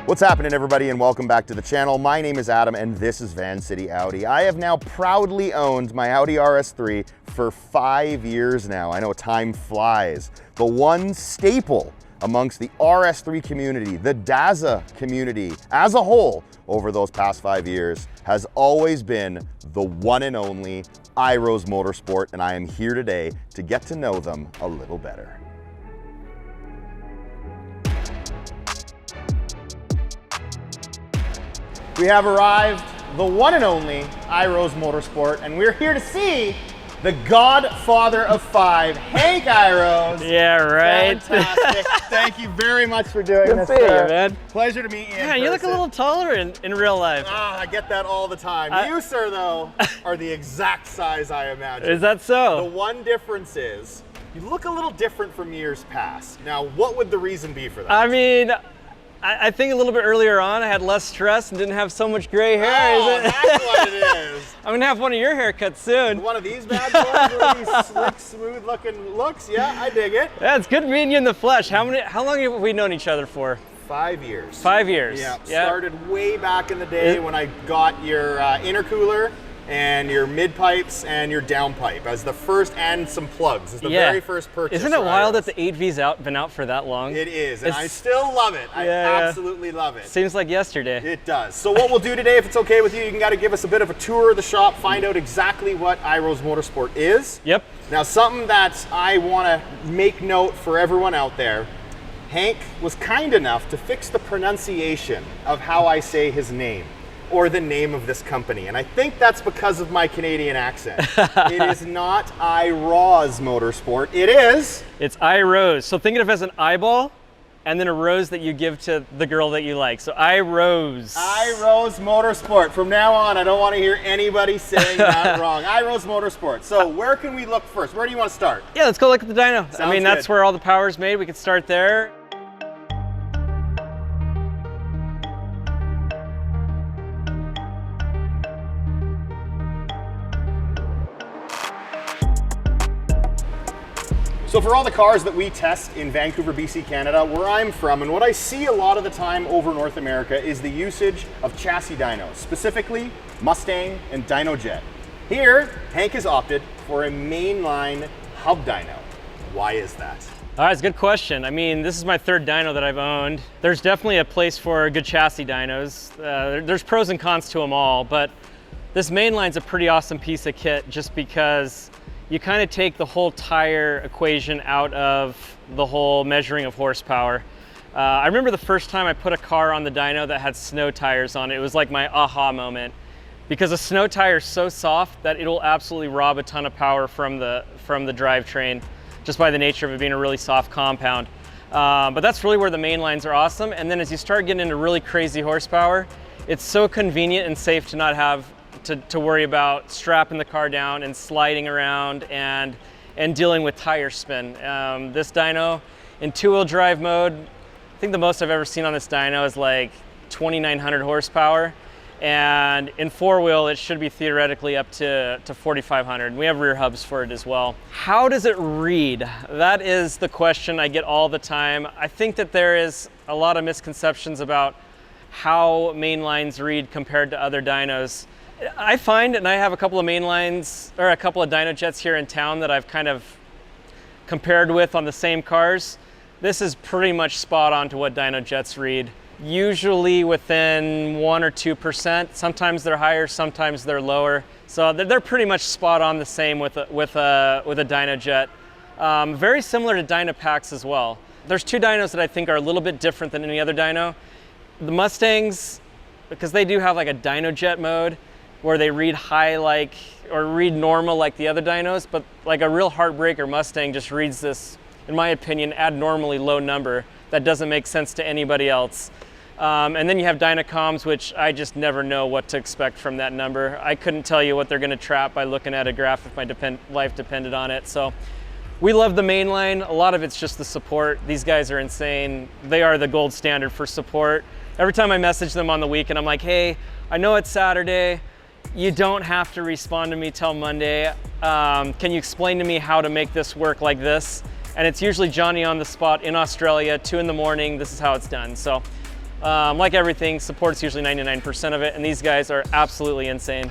What's happening, everybody, and welcome back to the channel. My name is Adam and this is Vancity Audi. I have now proudly owned my Audi RS3 for 5 years now. I know time flies. The one staple amongst the RS3 community, the Daza community as a whole over those past 5 years has always been the one and only Iroz Motorsport, and I am here today to get to know them a little better. We have arrived, the one and only Iroz Motorsport, and we're here to see the godfather of five, Hank Iroz. Yeah, right. Fantastic. Thank you very much for doing this. Good to see you, man. Pleasure to meet you. Yeah, you look a little taller in real life. Ah, I get that all the time. You, sir, though, are the exact size I imagine. Is that so? The one difference is you look a little different from years past. Now, what would the reason be for that? I mean, I think a little bit earlier on I had less stress and didn't have so much gray hair. Oh, that's what it is. I'm gonna have one of your haircuts soon. One of these bad boys, one of these slick, smooth looking looks. Yeah, I dig it. Yeah, it's good meeting you in the flesh. How long have we known each other for? 5 years. 5 years. Yeah, started way back in the day when I got your intercooler and your mid pipes and your downpipe as the first, and some plugs as the very first purchase. Isn't it wild that the 8V's been out for that long? It is, and I still love it. I absolutely love it. Seems like yesterday. It does. So what we'll do today, if it's okay with you, you can gotta give us a bit of a tour of the shop, find out exactly what Iroz Motorsport is. Yep. Now, something that I wanna make note for everyone out there, Hank was kind enough to fix the pronunciation of how I say his name, or the name of this company. And I think that's because of my Canadian accent. It is not Iroz Motorsport, it is... It's Iroz. So think of it as an eyeball and then a rose that you give to the girl that you like. So Iroz. Iroz Motorsport. From now on, I don't want to hear anybody saying that wrong. Iroz Motorsport. So where can we look first? Where do you want to start? Yeah, let's go look at the dyno. Sounds I mean, that's where all the power's made. We could start there. So for all the cars that we test in Vancouver, BC, Canada, where I'm from, and what I see a lot of the time over North America is the usage of chassis dynos, specifically Mustang and Dynojet. Here, Hank has opted for a mainline hub dyno. Why is that? All right, it's a good question. I mean, this is my third dyno that I've owned. There's definitely a place for good chassis dynos. There's pros and cons to them all, but this mainline's a pretty awesome piece of kit just because you kind of take the whole tire equation out of the whole measuring of horsepower. I remember the first time I put a car on the dyno that had snow tires on it. It was like my aha moment, because a snow tire is so soft that it'll absolutely rob a ton of power from the drivetrain, just by the nature of it being a really soft compound. But that's really where the mainlines are awesome. And then as you start getting into really crazy horsepower, it's so convenient and safe to not have to worry about strapping the car down and sliding around and dealing with tire spin. This dyno in two-wheel drive mode, I think the most I've ever seen on this dyno is like 2,900 horsepower. And in four-wheel, it should be theoretically up to 4,500. We have rear hubs for it as well. How does it read? That is the question I get all the time. I think that there is a lot of misconceptions about how mainlines read compared to other dynos. I find, and I have a couple of mainlines, or a couple of Dynojets here in town that I've kind of compared with on the same cars. This is pretty much spot on to what Dynojets read. Usually within 1 or 2%. Sometimes they're higher, sometimes they're lower. So they're pretty much spot on the same with a Dynojet. Very similar to Dynopacks as well. There's two dynos that I think are a little bit different than any other dyno. The Mustangs, because they do have like a Dynojet mode, where they read high or read normal like the other dynos, but like a real heartbreaker Mustang just reads this, in my opinion, abnormally low number that doesn't make sense to anybody else. And then you have Dynocoms, which I just never know what to expect from that number. I couldn't tell you what they're gonna trap by looking at a graph if my life depended on it. So we love the mainline. A lot of it's just the support. These guys are insane. They are the gold standard for support. Every time I message them on the weekend, I'm like, hey, I know it's Saturday. You don't have to respond to me till Monday. Can you explain to me how to make this work like this? And it's usually Johnny on the spot in Australia, 2 in the morning. This is how it's done. So Like everything, support's usually 99% of it, and these guys are absolutely insane.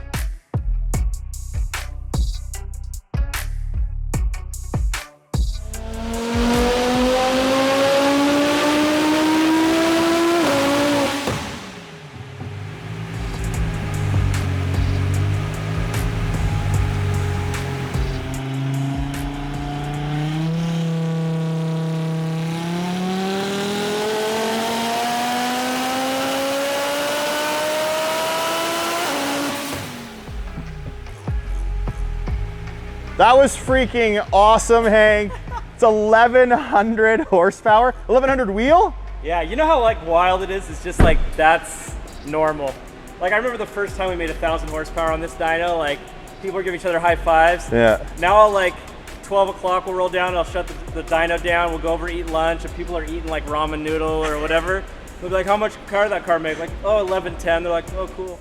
That was freaking awesome, Hank. It's 1,100 horsepower, 1,100 wheel? Yeah, you know how like wild it is? It's just like, that's normal. Like I remember the first time we made 1,000 horsepower on this dyno, like people were giving each other high fives. Yeah. Now I'll like 12 o'clock we'll roll down and I'll shut the dyno down, we'll go over and eat lunch and people are eating like ramen noodle or whatever. We'll be like, how much car did that car make? Like, oh, 1110. They're like, oh, cool.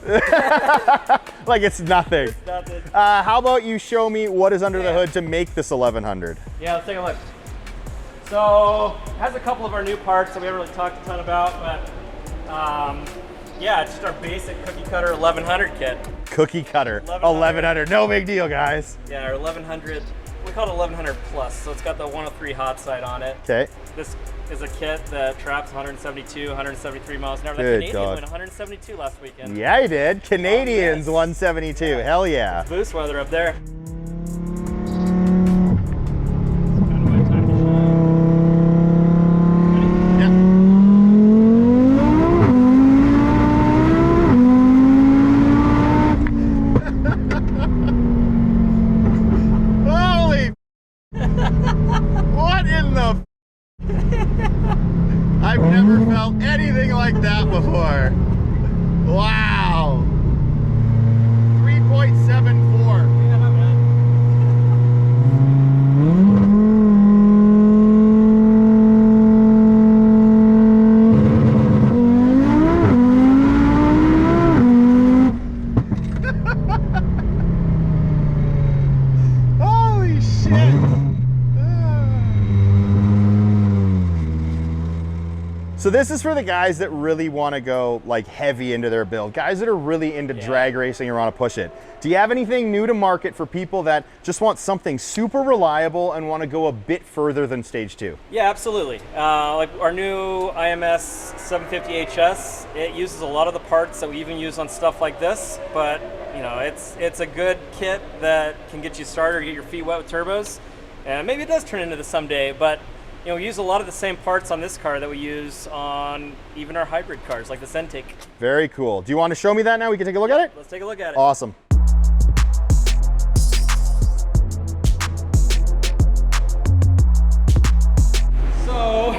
Like it's nothing. It's nothing. How about you show me what is under the hood to make this 1,100? Yeah, let's take a look. So, it has a couple of our new parts that we haven't really talked a ton about, but yeah, it's just our basic cookie cutter 1100 kit. Cookie cutter, 1,100. No big deal, guys. Yeah, our 1100, we call it 1100 plus, so it's got the 103 hot side on it. Okay. This is a kit that traps 172, 173 miles an hour. That Good Canadian God. went 172 last weekend. Yeah, he did. Canadians, yes. 172. Hell yeah. Boost weather up there. Holy what in the I've never felt anything like that before. Wow. 3.74. Holy shit. So this is for the guys that really want to go like heavy into their build, guys that are really into drag racing or want to push it. Do you have anything new to market for people that just want something super reliable and want to go a bit further than stage 2? Yeah, absolutely. Like our new IMS750HS, it uses a lot of the parts that we even use on stuff like this, but you know, it's a good kit that can get you started, get your feet wet with turbos, and maybe it does turn into this someday, but you know, we use a lot of the same parts on this car that we use on even our hybrid cars, like the intake. Very cool. Do you want to show me that now? We can take a look at it? Let's take a look at it. Awesome. So,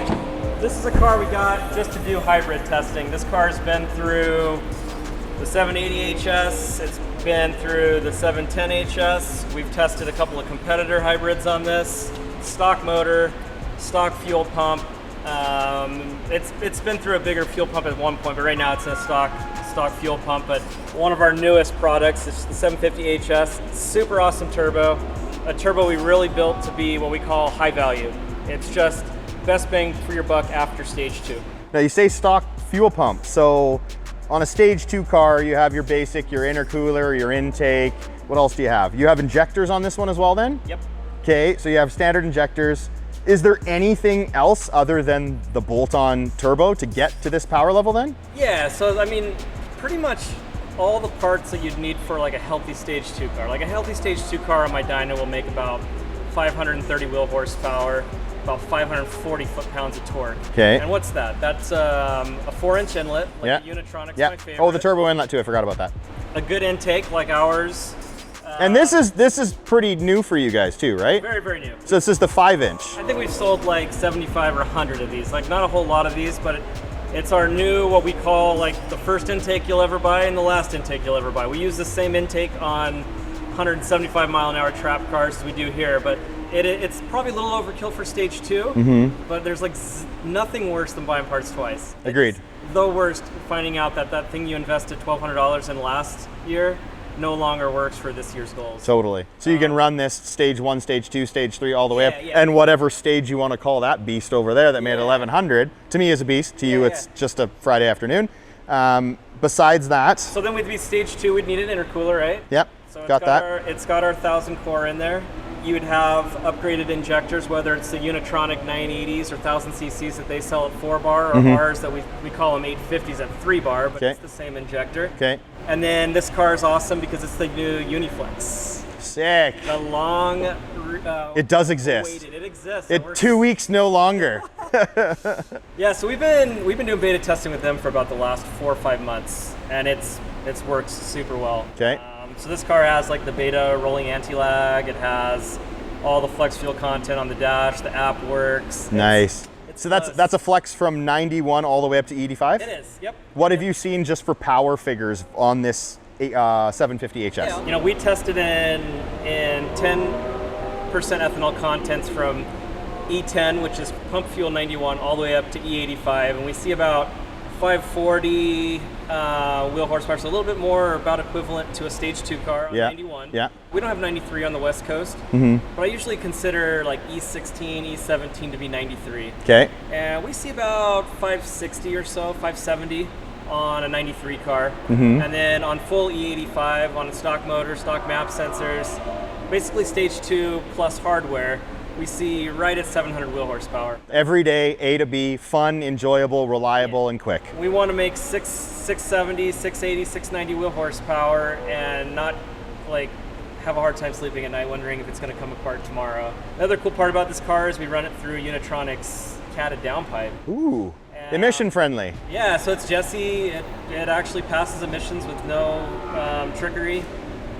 this is a car we got just to do hybrid testing. This car's been through the 780HS, it's been through the 710HS. We've tested a couple of competitor hybrids on this. Stock motor, stock fuel pump. It's been through a bigger fuel pump at one point, but right now it's a stock fuel pump. But one of our newest products is the 750HS. Super awesome turbo. A turbo we really built to be what we call high value. It's just best bang for your buck after stage 2. Now you say stock fuel pump. So on a stage 2 car, you have your basic, your intercooler, your intake. What else do you have? You have injectors on this one as well then? Yep. Okay, so you have standard injectors. Is there anything else other than the bolt-on turbo to get to this power level then? Yeah, so I mean, pretty much all the parts that you'd need for like a healthy stage 2 car. Like a healthy stage 2 car on my dyno will make about 530 wheel horsepower, about 540 foot-pounds of torque. Okay. And what's that? That's a 4-inch inlet, like a Unitronic's my favorite. Oh, the turbo inlet too, I forgot about that. A good intake like ours. And this is pretty new for you guys too, right? Very, very new. So this is the 5-inch. I think we've sold like 75 or 100 of these. Like not a whole lot of these, but it's our new, what we call like the first intake you'll ever buy and the last intake you'll ever buy. We use the same intake on 175 mile an hour trap cars as we do here, but it's probably a little overkill for stage 2, but there's like nothing worse than buying parts twice. Agreed. It's the worst finding out that thing you invested $1,200 in last year no longer works for this year's goals. Totally. So you can run this stage 1, stage 2, stage 3, all the way up, Yeah. and whatever stage you want to call that beast over there that made 1100, to me is a beast, to you it's just a Friday afternoon. Besides that. So then we'd be stage 2, we'd need an intercooler, right? Yep, So got that. It's got our 1000 core in there. You would have upgraded injectors, whether it's the Unitronic 980s or 1000 cc's that they sell at 4 bar, or ours that we call them 850s at 3 bar, but it's the same injector. Okay. And then this car is awesome because it's the new Uniflex. Sick. The long. It does exist. Waited. It exists. It 2 weeks no longer. Yeah, so we've been doing beta testing with them for about the last 4 or 5 months, and it's works super well. Okay. So this car has like the beta rolling anti-lag. It has all the flex fuel content on the dash. The app works. Nice. So that's a flex from 91 all the way up to 85? It is. Yep. What have you seen just for power figures on this 750HS? Yeah, you know, we tested in 10% ethanol contents from E10, which is pump fuel 91, all the way up to E85, and we see about 540 wheel horsepower, so a little bit more, or about equivalent to a stage 2 car on 91. Yeah. We don't have 93 on the West Coast, but I usually consider like E16, E17 to be 93. Okay. And we see about 560 or so, 570 on a 93 car. And then on full E85 on a stock motor, stock map sensors, basically stage 2 plus hardware, we see right at 700 wheel horsepower. Every day, A to B, fun, enjoyable, reliable, and quick. We want to make 670, 680, 690 wheel horsepower and not like have a hard time sleeping at night wondering if it's going to come apart tomorrow. Another cool part about this car is we run it through Unitronic's catted downpipe. Ooh, emission friendly. Yeah, so it's Jesse. It actually passes emissions with no trickery.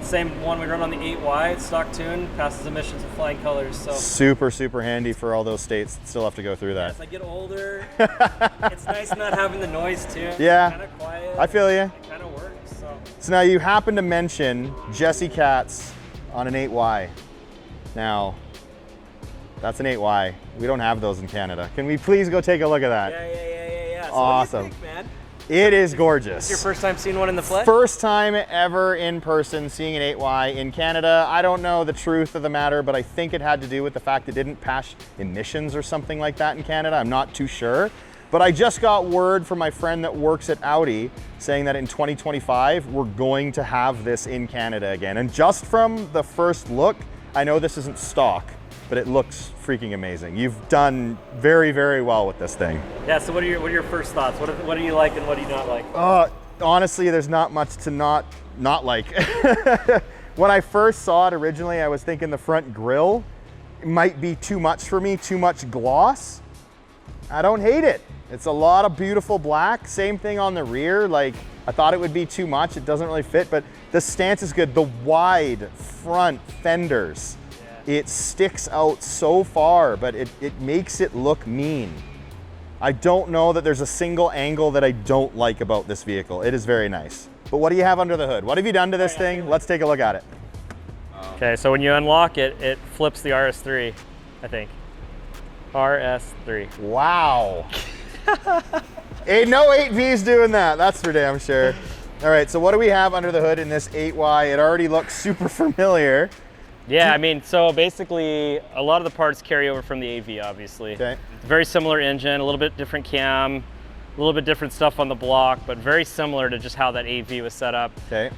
Same one we run on the 8Y, stock tune, passes emissions with flying colors. So super, super handy for all those states that still have to go through that. as I get older, it's nice not having the noise too. Yeah, Kind of quiet. I feel you. It kind of works. So now you happen to mention Jesse Katz on an 8Y. Now, that's an 8Y. We don't have those in Canada. Can we please go take a look at that? Yeah. So Awesome. What do you think, man? It is gorgeous. It's your first time seeing one in the flesh? First time ever in person seeing an 8Y in Canada. I don't know the truth of the matter, but I think it had to do with the fact it didn't pass emissions or something like that in Canada. I'm not too sure. But I just got word from my friend that works at Audi saying that in 2025, we're going to have this in Canada again. And just from the first look, I know this isn't stock, but it looks freaking amazing. You've done very, very well with this thing. Yeah, so what are your first thoughts? What do you like and what do you not like? Honestly, there's not much to not like. When I first saw it originally, I was thinking the front grille might be too much for me, too much gloss. I don't hate it. It's a lot of beautiful black. Same thing on the rear. Like, I thought it would be too much. It doesn't really fit, but the stance is good. The wide front fenders. It sticks out so far, but it makes it look mean. I don't know that there's a single angle that I don't like about this vehicle. It is very nice. But what do you have under the hood? What have you done to this thing? Let's take a look at it. Okay, so when you unlock it, it flips the RS3, I think. RS3. Wow. Ain't no 8V's doing that, that's for damn sure. All right, so what do we have under the hood in this 8Y? It already looks super familiar. Yeah, I mean, so basically a lot of the parts carry over from the AV, obviously. Okay. Very similar engine, a little bit different cam, a little bit different stuff on the block, but very similar to just how that AV was set up. Okay.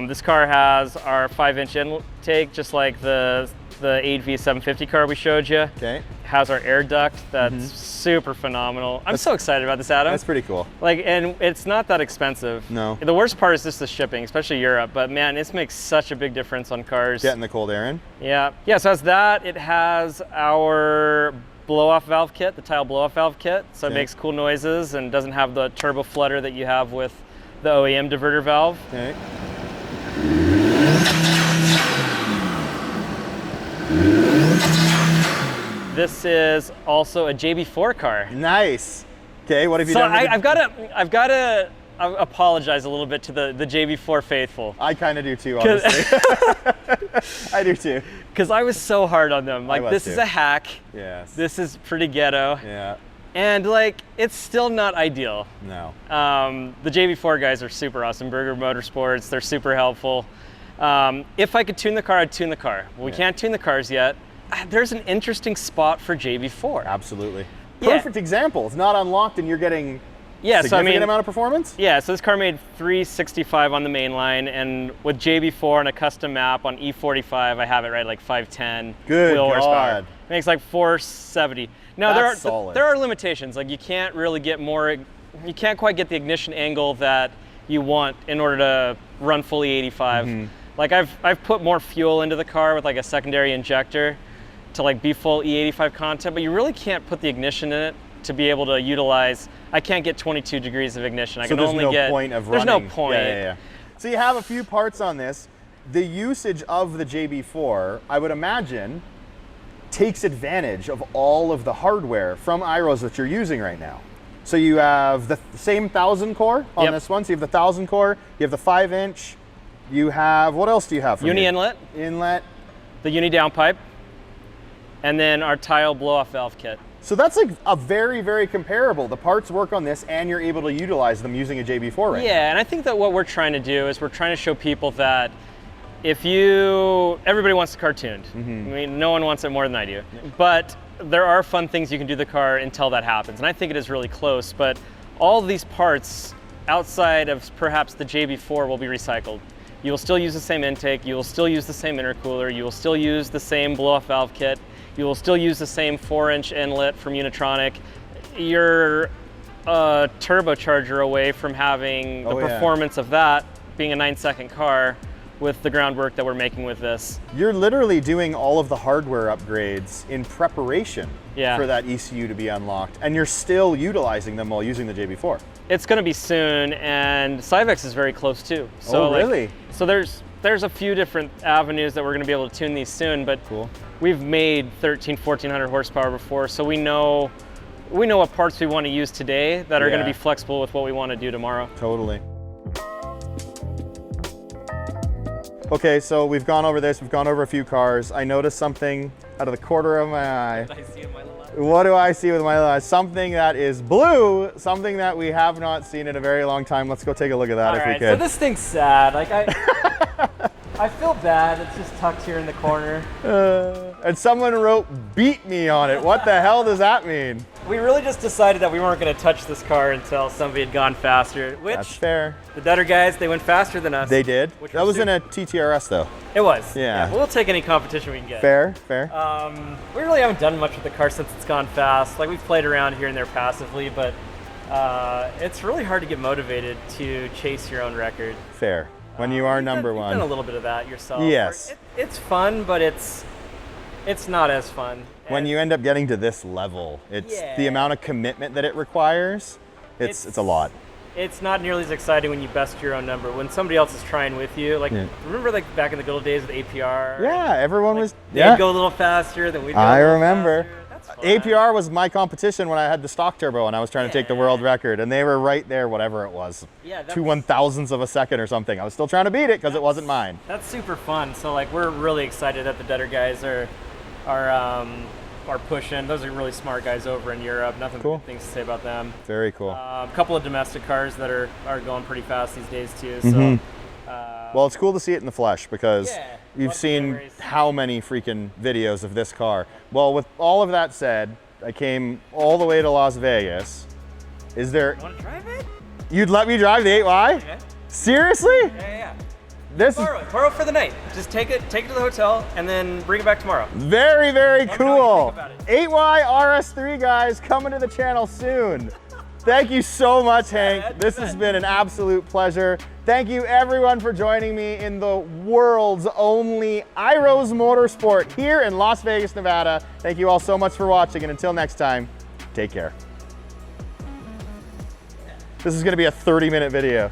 This car has our 5-inch intake, just like the IMS750 car we showed you. Okay. Has our air duct that's super phenomenal. I'm so excited about this, Adam. That's pretty cool. Like, and it's not that expensive. No. The worst part is just the shipping, especially Europe. But man, this makes such a big difference on cars. Getting the cold air in. Yeah. Yeah. So it has that. It has our blow-off valve kit, the tile blow-off valve kit. So it makes cool noises and doesn't have the turbo flutter that you have with the OEM diverter valve. Okay. This is also a JB4 car. Nice. Okay, what have you done? I've got to apologize a little bit to the JB4 faithful. I kind of do too, honestly. I do too. Because I was so hard on them. Like, this is a hack. Yes. This is pretty ghetto. Yeah. And like, it's still not ideal. No. The JB4 guys are super awesome. Iroz Motorsports, they're super helpful. If I could tune the car, I'd tune the car. Well, we can't tune the cars yet. There's an interesting spot for JB4. Absolutely. Perfect example. It's not unlocked and you're getting significant amount of performance? Yeah, so this car made 365 on the mainline, and with JB4 and a custom map on E45, I have it right like 510 wheel horsepower. Makes like 470. Now there are limitations. Like you can't really get more, you can't quite get the ignition angle that you want in order to run fully 85. Like I've put more fuel into the car with like a secondary injector to like be full E85 content, but you really can't put the ignition in it to be able to utilize. I can't get 22 degrees of ignition. I can only get. There's no point of running. There's no point. Yeah. So you have a few parts on this. The usage of the JB4, I would imagine, takes advantage of all of the hardware from Iroz that you're using right now. So you have the same 1000 core on this one. So you have the 1000 core, you have the 5-inch, you have, what else do you have? Uni inlet. Inlet. The uni downpipe. And then our tile blow-off valve kit. So that's like a very, very comparable. The parts work on this and you're able to utilize them using a JB4 right now. Yeah, and I think that what we're trying to do is we're trying to show people that everybody wants the car tuned. I mean, no one wants it more than I do. But there are fun things you can do to the car until that happens. And I think it is really close, but all of these parts outside of perhaps the JB4 will be recycled. You will still use the same intake, you will still use the same intercooler, you will still use the same blow-off valve kit, you will still use the same 4-inch inlet from Unitronic. You're a turbocharger away from having the performance of that being a 9-second car with the groundwork that we're making with this. You're literally doing all of the hardware upgrades in preparation for that ECU to be unlocked, and you're still utilizing them while using the JB4. It's going to be soon, and Cyvex is very close too. So really? So there's a few different avenues that we're going to be able to tune these soon, but we've made 1400 horsepower before, so we know what parts we want to use today that are going to be flexible with what we want to do tomorrow. Totally. Okay, so we've gone over this, we've gone over a few cars. I noticed something out of the corner of my eye. What do I see with my little eye? What do I see with my little eye? Something that is blue, something that we have not seen in a very long time. Let's go take a look at that if we could. So this thing's sad. Like I feel bad. It's just tucked here in the corner. And someone wrote, "beat me" on it. What the hell does that mean? We really just decided that we weren't going to touch this car until somebody had gone faster. Which, that's fair. The Dutter guys, they went faster than us. They did. That was in a TTRS though. It was. Yeah. We'll take any competition we can get. Fair, fair. We really haven't done much with the car since it's gone fast. Like we've played around here and there passively, but it's really hard to get motivated to chase your own record. Fair. When you are number one. You've done a little bit of that yourself. Yes. It's fun, but it's not as fun. When you end up getting to this level, it's the amount of commitment that it requires. It's a lot. It's not nearly as exciting when you best your own number. When somebody else is trying with you, like remember like back in the good old days with APR? Yeah, everyone was. They'd go a little faster than we'd go. I remember. That's fun. APR was my competition when I had the stock turbo and I was trying to take the world record, and they were right there, whatever it was. Yeah, 2 1,000ths of a second or something. I was still trying to beat it because it wasn't mine. That's super fun. So like we're really excited that the Dutter guys are pushing. Those are really smart guys over in Europe. Nothing but good things to say about them. Very cool. A couple of domestic cars that are going pretty fast these days too. So, well, it's cool to see it in the flesh because you've seen how many freaking videos of this car. Well, with all of that said, I came all the way to Las Vegas. Is there? You want to drive it? You'd let me drive the 8Y? Okay. Seriously? Yeah. Borrow for the night. Just take it to the hotel and then bring it back tomorrow. Very, very cool. 8Y RS3 guys coming to the channel soon. Thank you so much, Hank. This has been an absolute pleasure. Thank you everyone for joining me in the world's only Iroz Motorsport here in Las Vegas, Nevada. Thank you all so much for watching, and until next time, take care. This is gonna be a 30-minute video.